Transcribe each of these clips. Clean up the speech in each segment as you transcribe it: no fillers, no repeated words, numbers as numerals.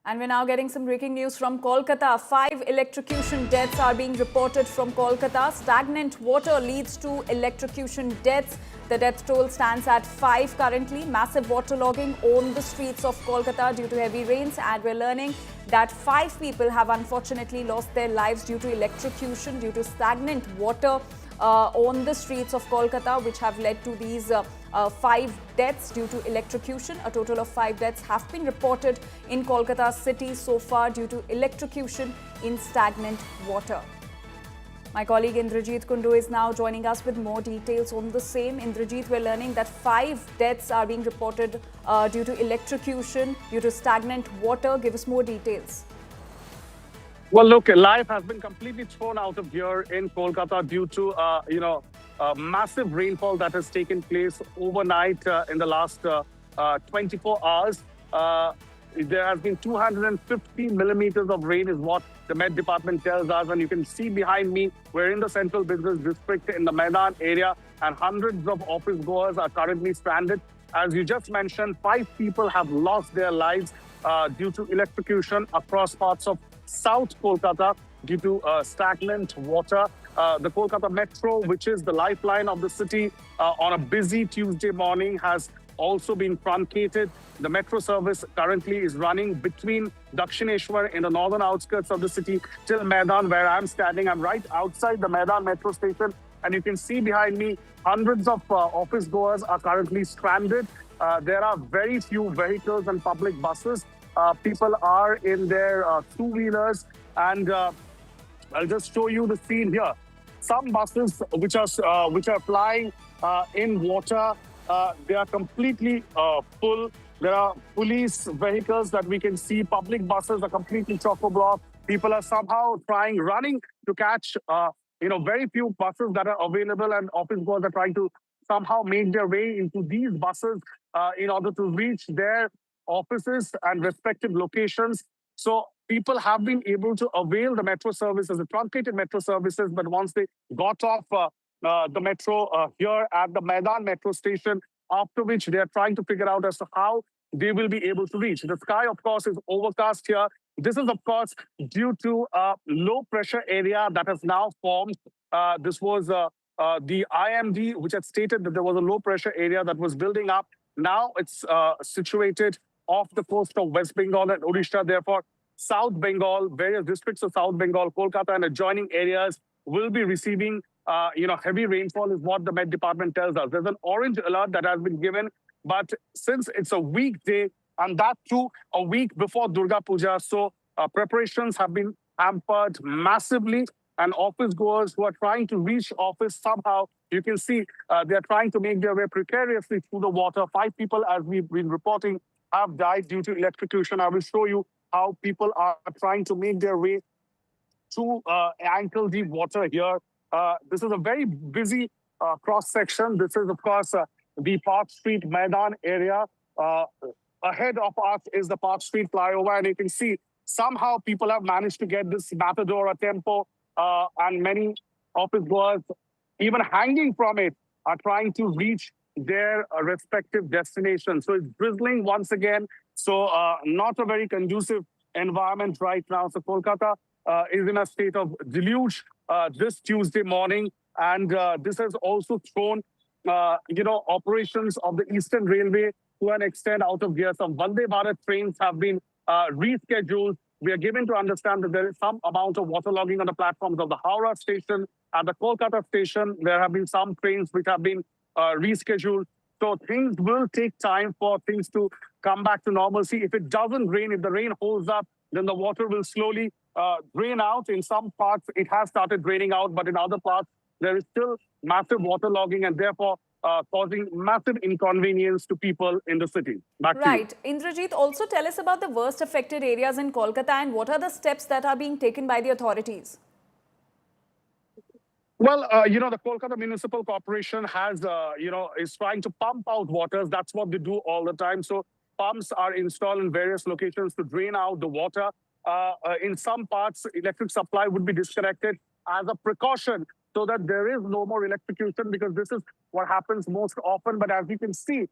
And we're now getting some breaking news from Kolkata. 5 electrocution deaths are being reported from Kolkata. Stagnant water leads to electrocution deaths. The death toll stands at 5 currently. Massive waterlogging on the streets of Kolkata due to heavy rains. And we're learning that 5 people have unfortunately lost their lives due to electrocution, due to stagnant water on the streets of Kolkata, which have led to these 5 deaths due to electrocution. A total of 5 deaths have been reported in Kolkata city so far due to electrocution in stagnant water. My colleague Indrajit Kundu is now joining us with more details on the same. Indrajit, we're learning that 5 deaths are being reported due to electrocution, due to stagnant water. Give us more details. Well, look, life has been completely thrown out of gear in Kolkata due to, massive rainfall that has taken place overnight in the last 24 hours. There has been 250 millimeters of rain is what the Met Department tells us. And you can see behind me, we're in the central business district in the Maidan area, and hundreds of office goers are currently stranded. As you just mentioned, 5 people have lost their lives due to electrocution across parts of South Kolkata due to stagnant water. The Kolkata Metro, which is the lifeline of the city on a busy Tuesday morning, has also been truncated. The metro service currently is running between Dakshineshwar in the northern outskirts of the city till Maidan, where I'm standing. I'm right outside the Maidan metro station. And you can see behind me, hundreds of office goers are currently stranded. There are very few vehicles and public buses. People are in their two-wheelers, and I'll just show you the scene here. Some buses which are flying in water, they are completely full. There are police vehicles that we can see. Public buses are completely chock-a-block. People are somehow running to catch, very few buses that are available, and office goers are trying to somehow make their way into these buses in order to reach their offices and respective locations. So people have been able to avail the metro services, the truncated metro services, but once they got off the metro here at the Maidan metro station, after which they are trying to figure out as to how they will be able to reach. The sky, of course, is overcast here. This is, of course, due to a low pressure area that has now formed. This was the IMD, which had stated that there was a low pressure area that was building up. Now it's situated off the coast of West Bengal and Odisha. Therefore, South Bengal, various districts of South Bengal, Kolkata and adjoining areas will be receiving, heavy rainfall is what the Met Department tells us. There's an orange alert that has been given, but since it's a weekday, and that too a week before Durga Puja, so preparations have been hampered massively, and office goers who are trying to reach office somehow, you can see they're trying to make their way precariously through the water. 5 people, as we've been reporting, have died due to electrocution. I will show you how people are trying to make their way through ankle-deep water here. This is a very busy cross-section. This is, of course, the Park Street Maidan area. Ahead of us is the Park Street flyover, and you can see somehow people have managed to get this matador, a tempo, and many office goers, even hanging from it, are trying to reach their respective destinations. So it's drizzling once again. So not a very conducive environment right now. So Kolkata is in a state of deluge this Tuesday morning. And this has also thrown, operations of the Eastern Railway to an extent out of gear. Some Vande Bharat trains have been rescheduled. We are given to understand that there is some amount of waterlogging on the platforms of the Howrah station. At the Kolkata station, there have been some trains which have been rescheduled. So things will take time for things to come back to normalcy. If it doesn't rain, if the rain holds up, then the water will slowly drain out. In some parts, it has started draining out, but in other parts, there is still massive waterlogging and therefore causing massive inconvenience to people in the city. Back to you. Right. Indrajit, also tell us about the worst affected areas in Kolkata and what are the steps that are being taken by the authorities? Well, the Kolkata Municipal Corporation has, is trying to pump out waters. That's what they do all the time. So pumps are installed in various locations to drain out the water. In some parts, electric supply would be disconnected as a precaution so that there is no more electrocution, because this is what happens most often. But as you can see,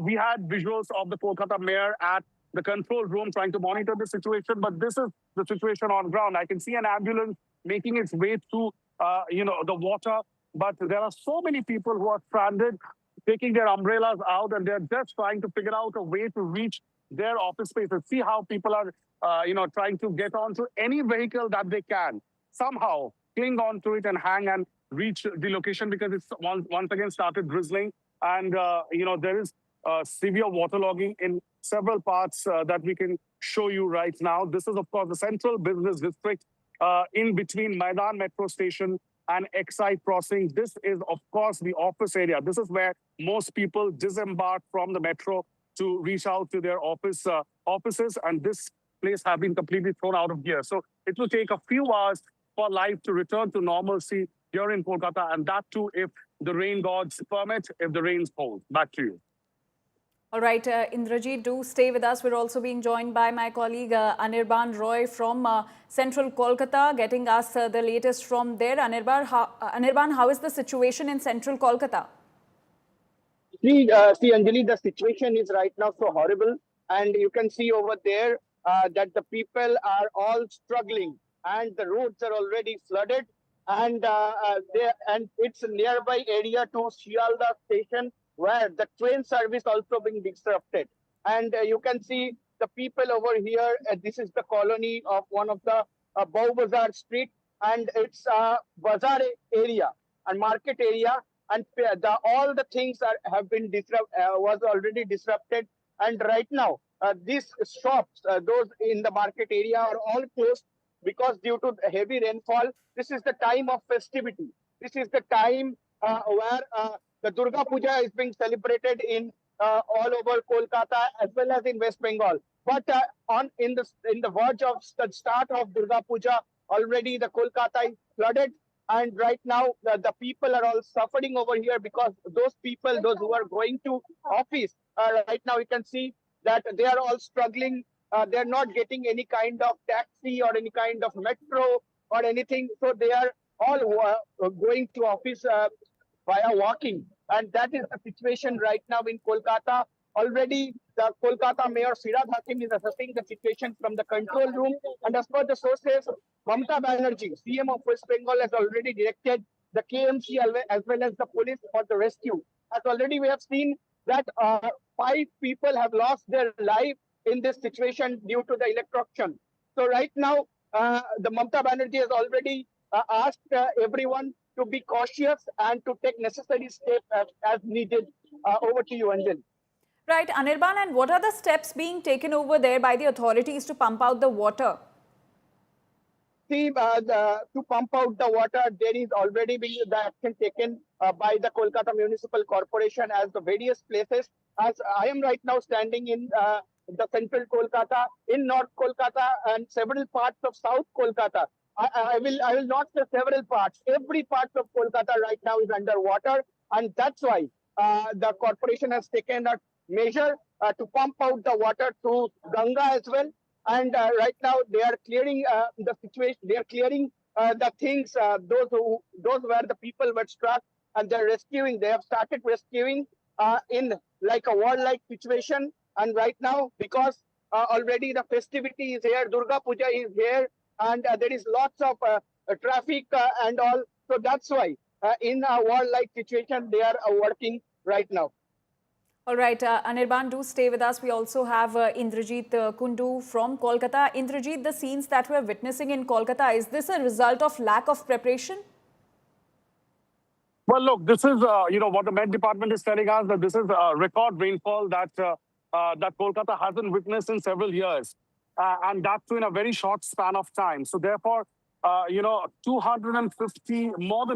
we had visuals of the Kolkata mayor at the control room trying to monitor the situation. But this is the situation on ground. I can see an ambulance making its way through, the water. But there are so many people who are stranded, taking their umbrellas out, and they're just trying to figure out a way to reach their office spaces. See how people are, trying to get onto any vehicle that they can. Somehow cling onto it and hang and reach the location, because it's once again started drizzling. And, there is severe waterlogging in several parts that we can show you right now. This is, of course, the central business district in between Maidan Metro Station and Excite Crossing. This is, of course, the office area. This is where most people disembark from the metro to reach out to their offices. And this place has been completely thrown out of gear. So it will take a few hours for life to return to normalcy here in Kolkata, and that too if the rain gods permit, if the rains hold. Back to you. All right, Indrajit, do stay with us. We're also being joined by my colleague Anirban Roy from Central Kolkata, getting us the latest from there. Anirban, how is the situation in Central Kolkata? See, Anjali, the situation is right now so horrible. And you can see over there that the people are all struggling and the roads are already flooded. And it's a nearby area to Shialda station, where the train service also being disrupted. And you can see the people over here. This is the colony of one of the Bau Bazaar street, and it's a bazaar area and market area. And all the things have been was already disrupted. And right now, these shops, those in the market area, are all closed because due to heavy rainfall. This is the time of festivity. This is the time where the Durga Puja is being celebrated in all over Kolkata as well as in West Bengal. But in the verge of the start of Durga Puja, already the Kolkata is flooded. And right now, the people are all suffering over here because those who are going to office, right now you can see that they are all struggling. They're not getting any kind of taxi or any kind of metro or anything. So they are all going to office via walking. And that is the situation right now in Kolkata. Already, the Kolkata Mayor Siraj Hakim is assessing the situation from the control room. And as per the sources, Mamata Banerjee, CM of West Bengal, has already directed the KMC as well as the police for the rescue. As already we have seen that 5 people have lost their life in this situation due to the electrocution. So right now, the Mamata Banerjee has already asked everyone to be cautious and to take necessary steps as needed. Over to you, Anjan. Right, Anirban, and what are the steps being taken over there by the authorities to pump out the water? See, to pump out the water, there is already being the action taken by the Kolkata Municipal Corporation as the various places. As I am right now standing in the central Kolkata, in North Kolkata, and several parts of South Kolkata. I will not say several parts. Every part of Kolkata right now is underwater, and that's why the corporation has taken a measure to pump out the water through Ganga as well. And right now they are clearing the situation. They are clearing the things. Those where the people were struck, and they're rescuing. They have started rescuing in like a war-like situation. And right now, because already the festivity is here, Durga Puja is here, and there is lots of traffic and all. So that's why in a war-like situation, they are working right now. All right, Anirban, do stay with us. We also have Indrajit Kundu from Kolkata. Indrajit, the scenes that we're witnessing in Kolkata, is this a result of lack of preparation? Well, look, this is, what the Met Department is telling us, that this is a record rainfall that Kolkata hasn't witnessed in several years. And that too in a very short span of time. So therefore, more than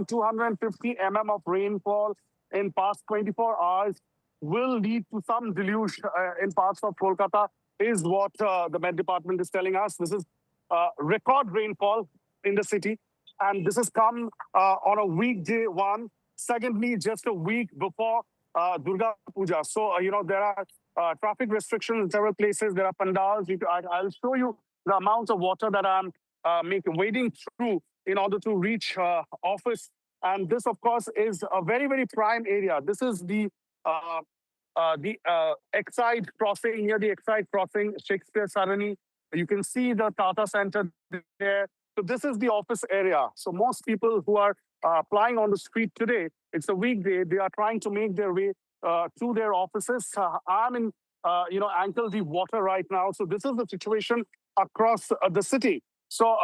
250 of rainfall in past 24 hours will lead to some deluge in parts of Kolkata, is what the Met Department is telling us. This is record rainfall in the city, and this has come on a weekday one. Secondly, just a week before Durga Puja. So, there are traffic restrictions in several places. There are pandals. I'll show you the amounts of water that I'm wading through in order to reach office. And this, of course, is a very, very prime area. This is the the Exide crossing, near the Exide crossing, Shakespeare Sarani. You can see the Tata Center there. So this is the office area. So most people who are applying on the street today, it's a weekday, they are trying to make their way to their offices. I'm in, ankle deep water right now. So this is the situation across the city. So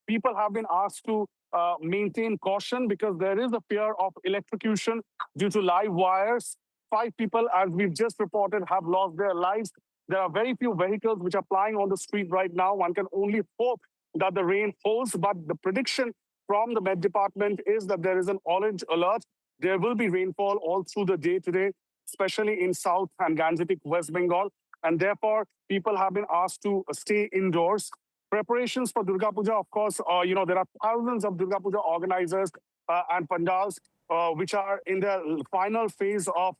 people have been asked to maintain caution because there is a fear of electrocution due to live wires. 5 people, as we've just reported, have lost their lives. There are very few vehicles which are plying on the street right now. One can only hope that the rain holds, but the prediction from the Met Department is that there is an orange alert. There will be rainfall all through the day today, especially in South and Gangetic West Bengal. And therefore, people have been asked to stay indoors. Preparations for Durga Puja, of course, there are thousands of Durga Puja organizers and pandals which are in their final phase of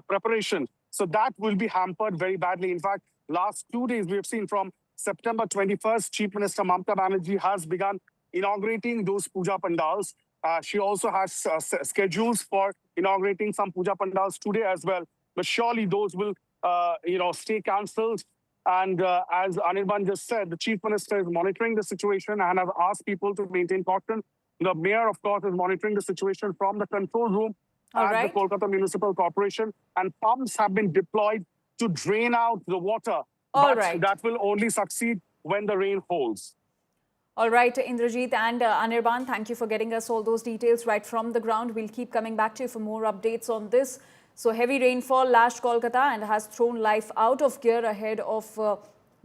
preparation. So that will be hampered very badly. In fact, last 2 days, we have seen from September 21st, Chief Minister Mamata Banerjee has begun inaugurating those puja pandals. She also has schedules for inaugurating some puja pandals today as well. But surely those will, stay cancelled. And as Anirban just said, the Chief Minister is monitoring the situation and have asked people to maintain caution. The Mayor, of course, is monitoring the situation from the control room at the Kolkata Municipal Corporation. And pumps have been deployed to drain out the water. But that will only succeed when the rain holds. All right, Indrajit and Anirban, thank you for getting us all those details right from the ground. We'll keep coming back to you for more updates on this. So heavy rainfall lashed Kolkata and has thrown life out of gear ahead of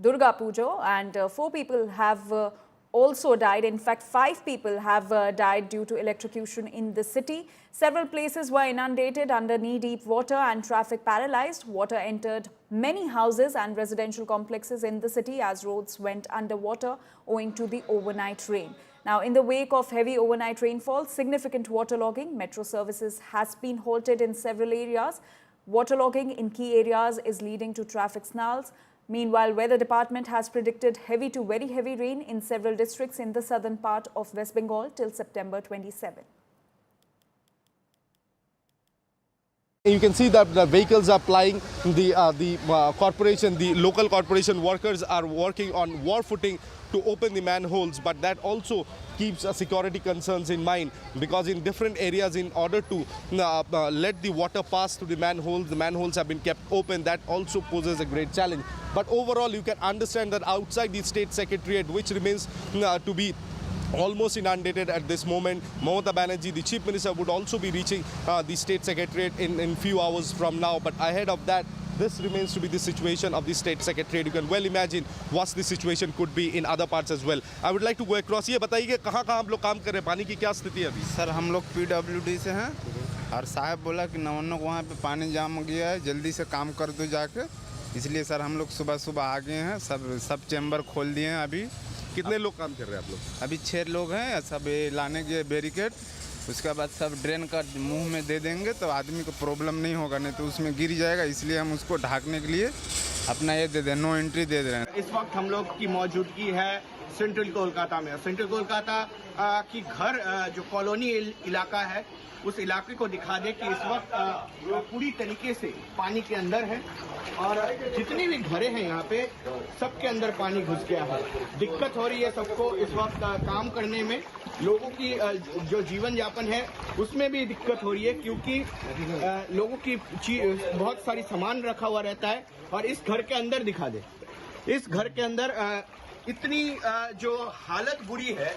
Durga Puja, and 4 people have also died. In fact, 5 people have died due to electrocution in the city. Several places were inundated under knee-deep water and traffic paralyzed. Water entered many houses and residential complexes in the city as roads went underwater owing to the overnight rain. Now, in the wake of heavy overnight rainfall, significant waterlogging, metro services has been halted in several areas. Waterlogging in key areas is leading to traffic snarls. Meanwhile, Weather Department has predicted heavy to very heavy rain in several districts in the southern part of West Bengal till September 27. You can see that the vehicles are plying. The local corporation workers are working on war footing to open the manholes, but that also keeps security concerns in mind, because in different areas, in order to let the water pass through the manholes have been kept open. That also poses a great challenge. But overall, you can understand that outside the State Secretariat, which remains to be almost inundated at this moment, Mamata Banerjee, the Chief Minister, would also be reaching the State Secretariat in few hours from now. But ahead of that, this remains to be the situation of the State Secretariat. You can well imagine what the situation could be in other parts as well. I would like to go across. ये बताइए कि कहाँ आप लोग काम कर रहे हैं, पानी की क्या स्थिति है अभी? सर हम लोग PWD से हैं और साहब बोला कि नवन्नों को वहाँ पे पानी जाम गया है, जल्दी से काम कर दो जाके, इसलिए सर हम लोग सुबह आ गए हैं, सब चैम्बर खोल दिए हैं अभी। कितने लोग काम कर रहे हैं आप लोग? अभी 6 लोग हैं, सब लाने के बैरिकेड, उसके बाद सब ड्रेन का मुंह में दे देंगे तो आदमी को प्रॉब्लम नहीं होगा, नहीं तो उसमें गिर जाएगा, इसलिए हम उसको ढाकने के लिए अपना ये दे दें, नो एंट्री दे रहे हैं। इस वक्त हम लोग की मौजूदगी है सेंट्रल कोलकाता में। सेंट्रल कोलकाता की घर जो कॉलोनी इलाका है, उस इलाके को दिखा दे कि इस वक्त पूरी तरीके से पानी के अंदर है और जितनी भी घरें हैं यहाँ पे सबके अंदर पानी घुस गया है। दिक्कत हो रही है सबको इस वक्त काम करने में, लोगों की जो जीवन यापन है उसमें भी दिक्कत हो रही है, क्योंकि लोगों की बहुत सारी सामान रखा हुआ रहता है। और इस घर के अंदर दिखा दे, इस घर के अंदर इतनी जो हालत बुरी है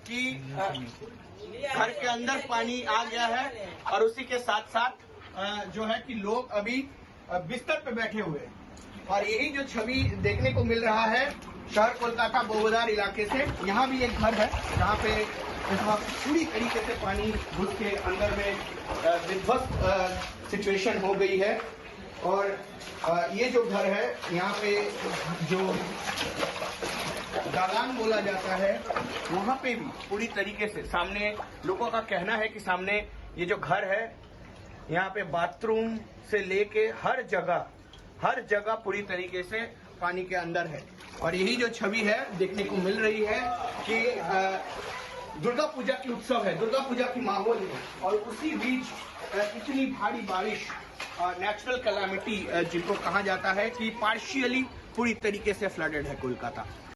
कि घर के अंदर पानी आ गया है और उसी के साथ साथ जो है कि लोग अभी बिस्तर पे बैठे हुए हैं। और यही जो छवि देखने को मिल रहा है शहर कोलकाता बोगदार इलाके से, यहाँ भी एक घर है जहाँ पे इस वक्त पूरी तरीके से पानी घुस के अंदर में विध्वस्त सिचुएशन हो गई है। और ये जो घर है यहाँ पे जो दालान बोला जाता है, वहाँ पे भी पूरी तरीके से सामने लोगों का कहना है कि सामने ये जो घर है यहाँ पे बाथरूम से लेके हर जगह पूरी तरीके से पानी के अंदर है। और यही जो छवि है देखने को मिल रही है कि दुर्गा पूजा की उत्सव है, दुर्गा पूजा की माहौल है और उसी बीच इतनी भारी बारिश नेचुरल कैलामिटी जिनको कहा जाता है कि पार्शियली पूरी तरीके से फ्लडेड है कोलकाता।